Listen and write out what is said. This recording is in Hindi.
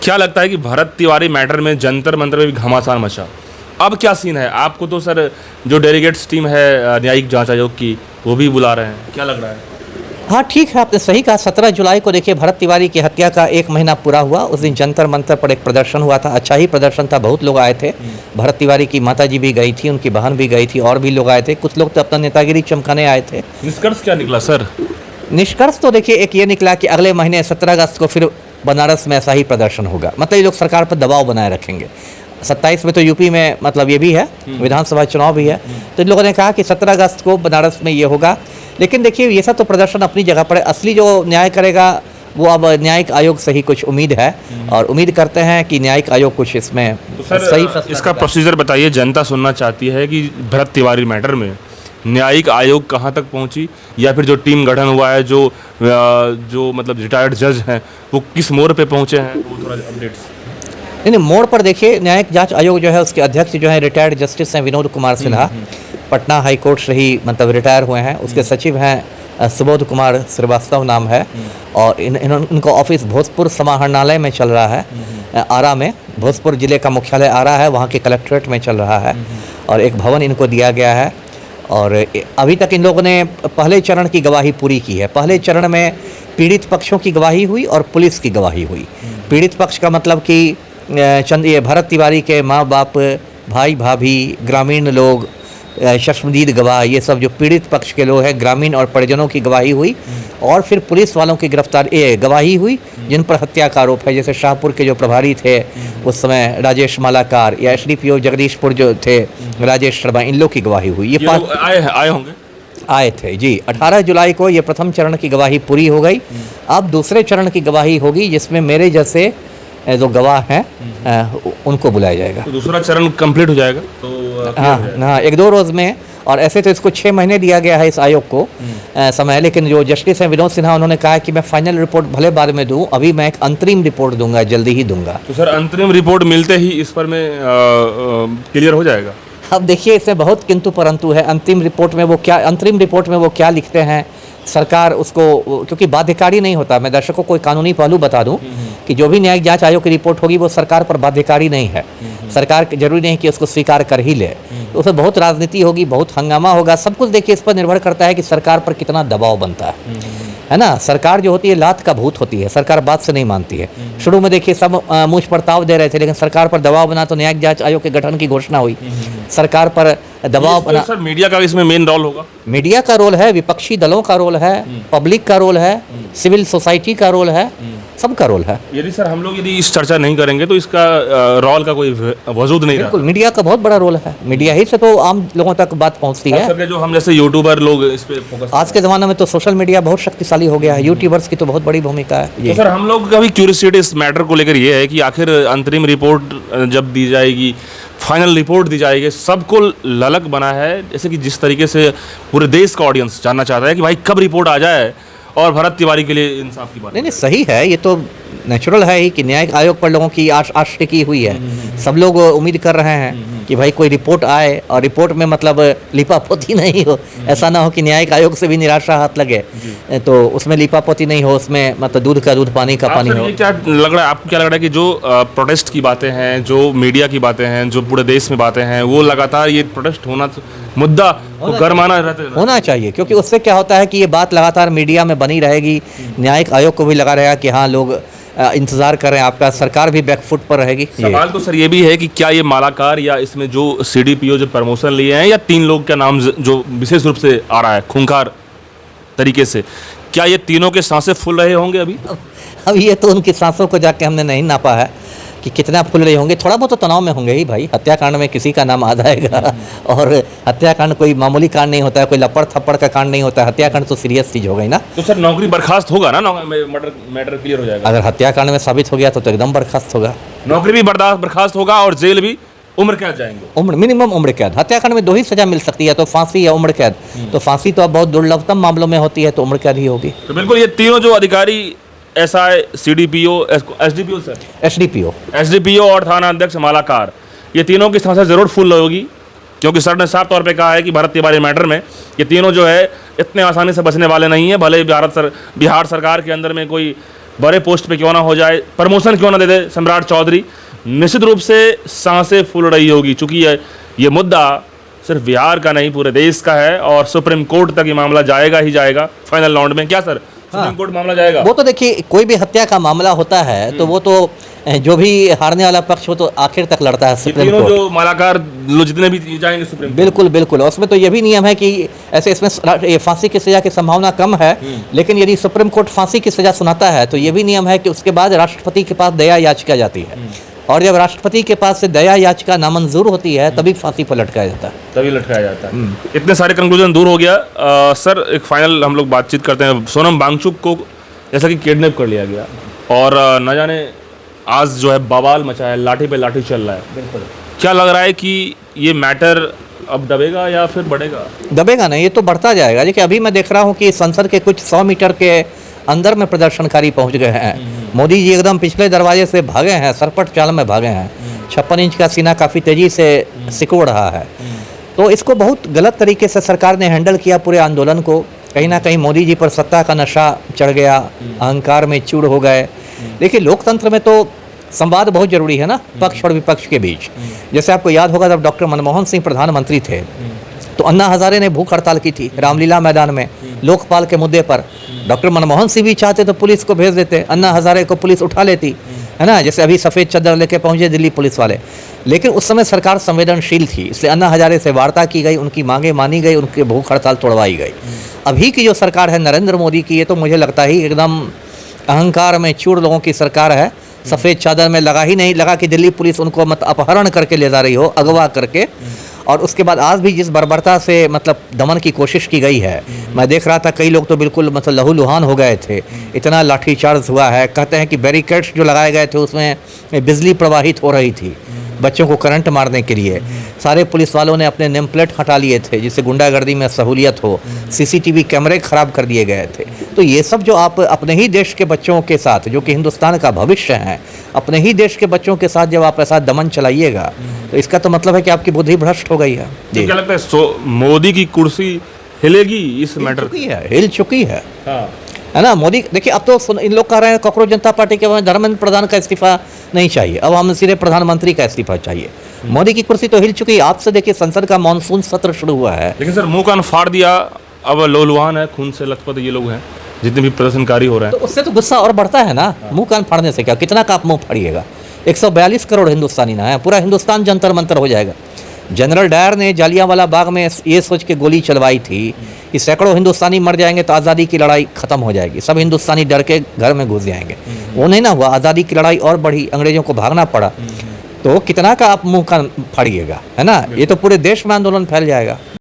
क्या लगता है कि भरत तिवारी मैटर में जंतर मंतर में भी घमासान मचा, अब क्या सीन है? आपको तो सर जो डेलीगेट्स टीम है न्यायिक जांच आयोग की वो भी बुला रहे हैं, क्या लग रहा है? हाँ ठीक है, आपने सही कहा। 17 जुलाई को देखिए भरत तिवारी की हत्या का 1 महीना पूरा हुआ। उस दिन जंतर मंतर पर एक प्रदर्शन हुआ था, अच्छा ही प्रदर्शन था, बहुत लोग आए थे। भरत तिवारी की माताजी भी गई थी, उनकी बहन भी गई थी, और भी लोग आए थे। कुछ लोग तो अपना नेतागिरी चमकाने आए थे। निष्कर्ष क्या निकला सर? निष्कर्ष तो देखिए एक ये निकला कि अगले महीने 17 अगस्त को फिर बनारस में ऐसा ही प्रदर्शन होगा। मतलब ये लोग सरकार पर दबाव बनाए रखेंगे। 27 में तो यूपी में मतलब ये भी है, विधानसभा चुनाव भी है। तो इन लोगों ने कहा कि 17 अगस्त को बनारस में ये होगा। लेकिन देखिए ये सब तो प्रदर्शन अपनी जगह पर है, असली जो न्याय करेगा वो अब न्यायिक आयोग से ही कुछ उम्मीद है, और उम्मीद करते हैं कि न्यायिक आयोग कुछ इसमें तो सर सही फैसला इसका करेगा। प्रोसीजर बताइए, जनता सुनना चाहती है कि भरत तिवारी मैटर में न्यायिक आयोग कहाँ तक पहुँची, या फिर जो टीम गठन हुआ है, जो मतलब रिटायर्ड जज हैं वो किस मोड़ पे पहुँचे हैं, वो थोड़ा अपडेट्स। नहीं, मोड़ पर देखिए न्यायिक जांच आयोग जो है उसके अध्यक्ष जो है रिटायर्ड जस्टिस हैं विनोद कुमार सिन्हा, पटना हाई कोर्ट से ही मतलब रिटायर हुए हैं। उसके सचिव हैं सुबोध कुमार श्रीवास्तव नाम है, और इनका ऑफिस भोजपुर समाहरणालय में चल रहा है, आरा में। भोजपुर जिले का मुख्यालय आरा है, वहाँ के कलेक्ट्रेट में चल रहा है, और एक भवन इनको दिया गया है। और अभी तक इन लोगों ने पहले चरण की गवाही पूरी की है। पहले चरण में पीड़ित पक्षों की गवाही हुई और पुलिस की गवाही हुई। पीड़ित पक्ष का मतलब कि ये भरत तिवारी के माँ बाप, भाई भाभी, ग्रामीण लोग, चश्मदीद गवाह, ये सब जो पीड़ित पक्ष के लोग हैं, ग्रामीण और परिजनों की गवाही हुई। और फिर पुलिस वालों की गवाही हुई जिन पर हत्या का आरोप है, जैसे शाहपुर के जो प्रभारी थे उस समय राजेश मालाकार, या एसडीपीओ जगदीशपुर जो थे राजेश शर्मा, इन लोग की गवाही हुई। ये लोग आए होंगे, आए थे जी। 18 जुलाई को ये प्रथम चरण की गवाही पूरी हो गई। अब दूसरे चरण की गवाही होगी, जिसमें मेरे जैसे जो गवाह हैं उनको बुलाया जाएगा। तो दूसरा चरण कंप्लीट हो जाएगा तो हाँ, 1-2 रोज़ में। और ऐसे तो इसको 6 महीने दिया गया है इस आयोग को समय, लेकिन जो जस्टिस हैं विनोद सिन्हा, उन्होंने कहा कि मैं फाइनल रिपोर्ट भले बाद में दूं, अभी मैं एक अंतरिम रिपोर्ट दूंगा, जल्दी ही दूंगा। तो सर अंतरिम रिपोर्ट मिलते ही इस पर में क्लियर हो जाएगा? अब देखिए इसमें बहुत किंतु परंतु है। अंतरिम रिपोर्ट में वो क्या लिखते हैं, सरकार उसको, क्योंकि बाध्यकारी नहीं होता। मैं दर्शकों को कानूनी पहलू बता दूं कि जो भी न्यायिक जांच आयोग की रिपोर्ट होगी वो सरकार पर बाध्यकारी नहीं है। सरकार जरूरी नहीं कि उसको स्वीकार कर ही ले, तो उसमें बहुत राजनीति होगी, बहुत हंगामा होगा। सब कुछ देखिए इस पर निर्भर करता है कि सरकार पर कितना दबाव बनता है ना। सरकार जो होती है लात का भूत होती है, सरकार बात से नहीं मानती है। शुरू में देखिए सब मुझ पर ताव दे रहे थे, लेकिन सरकार पर दबाव बना तो न्यायिक जांच आयोग के गठन की घोषणा हुई। सरकार पर दबाव बना। सर मीडिया का इसमें मेन रोल होगा? मीडिया का रोल है, विपक्षी दलों का रोल है, पब्लिक का रोल है, सिविल सोसाइटी का रोल है, सबका रोल है। यदि सर हम लोग इस चर्चा नहीं करेंगे तो इसका रोल का कोई वजूद नहीं रहा। बिल्कुल, मीडिया का बहुत बड़ा रोल है। मीडिया ही से तो आम लोगों तक बात पहुंचती है। जो हम जैसे यूट्यूबर लोग इस पे फोकस, आज के ज़माने में तो सोशल मीडिया बहुत शक्तिशाली हो गया है, यूट्यूबर्स की तो बहुत बड़ी भूमिका है। तो सर हम लोग का भी क्यूरियोसिटी इस मैटर को लेकर ये है कि आखिर अंतरिम रिपोर्ट जब दी जाएगी, फाइनल रिपोर्ट दी जाएगी, सबको ललक बना है, जैसे कि जिस तरीके से पूरे देश का ऑडियंस जानना चाहता है कि भाई कब रिपोर्ट आ जाए और भरत तिवारी के लिए इंसाफ की बात। नहीं, सही है, ये तो नेचुरल है ही कि न्यायिक आयोग पर लोगों की आश टिकी हुई है। सब लोग उम्मीद कर रहे हैं कि भाई कोई रिपोर्ट आए, और रिपोर्ट में मतलब लिपापोती नहीं हो। ऐसा ना हो कि न्यायिक आयोग से भी निराशा हाथ लगे, तो उसमें लिपापोती नहीं हो, उसमें मतलब दूध का दूध, पानी का पानी हो। क्या लग रहा है आपको, क्या लग रहा है कि जो प्रोटेस्ट की बातें हैं, जो मीडिया की बातें हैं, जो पूरे देश में बातें हैं, वो लगातार ये प्रोटेस्ट होना, मुद्दा गरमाना होना चाहिए, क्योंकि उससे क्या होता है कि ये बात लगातार मीडिया में बनी रहेगी। न्यायिक आयोग को भी लगा रहेगा कि हाँ लोग इंतजार कर रहे हैं आपका, सरकार भी बैकफुट पर रहेगी। सवाल तो सर ये भी है कि क्या ये मालाकार या इसमें जो सीडीपीओ जो प्रमोशन लिए हैं, या 3 लोग का नाम जो विशेष रूप से आ रहा है खूंखार तरीके से, क्या ये तीनों के सांसें फूल रहे होंगे अभी? अब ये तो उनकी सांसों को जाके हमने नहीं नापा है कि कितना फूल रहे होंगे। थोड़ा बहुत तो तनाव में होंगे ही भाई, हत्याकांड में किसी का नाम आ जाएगा। और हत्याकांड कोई मामूली कांड नहीं होता है, कोई लपड़ थप्पड़ का कांड नहीं होता है। हत्याकांड तो सीरियस चीज हो गई ना। तो सर नौकरी बर्खास्त होगा ना, मैटर क्लियर हो जाएगा? अगर हत्याकांड में साबित हो गया तो एकदम बर्खास्त होगा। नौकरी भी बर्खास्त होगा और जेल भी, उम्र कैद जाएंगे। मिनिमम उम्र कैद। हत्याकांड में 2 ही सजा मिल सकती है, तो फांसी या उम्र कैद। तो फांसी तो अब बहुत दुर्लभतम मामलों में होती है, तो उम्र कैद ही होगी। तो बिल्कुल ये तीनों जो अधिकारी, SI, CDPO, SDPO sir, SDPO और थाना अध्यक्ष मालाकार, ये तीनों की सांसें जरूर फूल होगी, क्योंकि सर ने साफ तौर पे कहा है कि भरत तिवारी मैटर में ये तीनों जो है इतने आसानी से बचने वाले नहीं है। भले बिहार सरकार के अंदर में कोई बड़े पोस्ट पे क्यों ना हो जाए, प्रमोशन क्यों ना दे दे सम्राट चौधरी, निश्चित रूप से सांसें फूल रही होगी, चूंकि ये मुद्दा सिर्फ बिहार का नहीं पूरे देश का है और सुप्रीम कोर्ट तक ये मामला जाएगा ही जाएगा फाइनल राउंड में। क्या सर, सुप्रीम कोर्ट मामला जाएगा? वो तो देखिए, कोई भी हत्या का मामला होता है तो वो तो जो भी हारने वाला पक्ष हो तो आखिर तक लड़ता है सुप्रीम कोर्ट। जो मालाकार लोग जितने भी जाएंगे सुप्रीम कोर्ट। बिल्कुल बिल्कुल, और उसमें तो ये भी नियम है कि ऐसे इसमें ये फांसी की सजा की संभावना कम है, लेकिन यदि सुप्रीम कोर्ट फांसी की सजा सुनाता है तो ये भी नियम है कि उसके बाद राष्ट्रपति के पास दया याचिका जाती है, और जब राष्ट्रपति के पास से दया याचिका नामंजूर होती है तभी फांसी पर लटकाया जाता है। तभी लटकाया जाता है। इतने सारे कंक्लूजन दूर हो गया। सर एक फाइनल हम लोग बातचीत करते हैं। सोनम वांगचुक को जैसा कि किडनैप कर लिया गया और न जाने आज जो है बवाल मचा है, लाठी पे लाठी चल रहा है। बिल्कुल, क्या लग रहा है कि ये मैटर अब दबेगा या फिर बढ़ेगा? दबेगा नहीं, ये तो बढ़ता जाएगा। देखिए अभी मैं देख रहा हूँ कि संसद के कुछ 100 मीटर के अंदर में प्रदर्शनकारी पहुँच गए हैं। मोदी जी एकदम पिछले दरवाजे से भागे हैं, सरपट चाल में भागे हैं। 56 इंच का सीना काफ़ी तेज़ी से सिकुड़ रहा है। तो इसको बहुत गलत तरीके से सरकार ने हैंडल किया पूरे आंदोलन को। कहीं ना कहीं मोदी जी पर सत्ता का नशा चढ़ गया, अहंकार में चूर हो गए। देखिए लोकतंत्र में तो संवाद बहुत जरूरी है ना, पक्ष और विपक्ष के बीच। जैसे आपको याद होगा जब डॉक्टर मनमोहन सिंह प्रधानमंत्री थे तो अन्ना हजारे ने भूख हड़ताल की थी रामलीला मैदान में लोकपाल के मुद्दे पर। डॉक्टर मनमोहन सिंह भी चाहते तो पुलिस को भेज देते, अन्ना हजारे को पुलिस उठा लेती, है ना, जैसे अभी सफ़ेद चादर लेके पहुंचे दिल्ली पुलिस वाले। लेकिन उस समय सरकार संवेदनशील थी, इसलिए अन्ना हजारे से वार्ता की गई, उनकी मांगे मानी गई, उनकी भूख हड़ताल तोड़वाई गई। अभी की जो सरकार है नरेंद्र मोदी की, ये तो मुझे लगता ही एकदम अहंकार में चूर लोगों की सरकार है। सफ़ेद चादर में लगा ही नहीं, लगा कि दिल्ली पुलिस उनको अपहरण करके ले जा रही हो, अगवा करके। और उसके बाद आज भी जिस बर्बरता से मतलब दमन की कोशिश की गई है, मैं देख रहा था कई लोग तो बिल्कुल मतलब लहूलुहान हो गए थे, इतना लाठीचार्ज हुआ है। कहते हैं कि बैरिकेड्स जो लगाए गए थे उसमें बिजली प्रवाहित हो रही थी बच्चों को करंट मारने के लिए। सारे पुलिस वालों ने अपने नेम प्लेट हटा लिए थे जिससे गुंडागर्दी में सहूलियत हो। सीसीटीवी कैमरे खराब कर दिए गए थे। तो ये सब जो आप अपने ही देश के बच्चों के साथ, जो कि हिंदुस्तान का भविष्य है, अपने ही देश के बच्चों के साथ जब आप ऐसा दमन चलाइएगा तो इसका तो मतलब है कि आपकी बुद्धि भ्रष्ट हो गई है। तो क्या लगता है मोदी की कुर्सी हिलेगी इस मैटर? हिल चुकी है, हाँ। है ना। मोदी देखिए अब तो इन लोग कह रहे हैं कांग्रेस जनता पार्टी के धर्मेंद्र प्रधान का इस्तीफा नहीं चाहिए, अब हम सीधे प्रधानमंत्री का इस्तीफा चाहिए। मोदी की कुर्सी तो हिल चुकी है। आप से देखिए संसद का मानसून सत्र शुरू हुआ है, लेकिन सर मुंह कान फाड़ दिया, अब लहूलुहान है, खून से लथपथ ये लोग हैं जितने भी प्रदर्शनकारी हो रहे हैं। तो उससे तो गुस्सा और बढ़ता है ना। मुंह कान फाड़ने से क्या, कितना का आप मुंह फाड़िएगा? 142 करोड़ हिंदुस्तानी ना है, पूरा हिंदुस्तान जंतर मंतर हो जाएगा। जनरल डायर ने जालियांवाला बाग में ये सोच के गोली चलवाई थी कि सैकड़ों हिंदुस्तानी मर जाएंगे तो आज़ादी की लड़ाई खत्म हो जाएगी, सब हिंदुस्तानी डर के घर में घुस जाएंगे। वो नहीं ना हुआ, आज़ादी की लड़ाई और बढ़ी, अंग्रेजों को भागना पड़ा। तो कितना का आप मुंह का फाड़िएगा, है ना। ये तो पूरे देश में आंदोलन फैल जाएगा।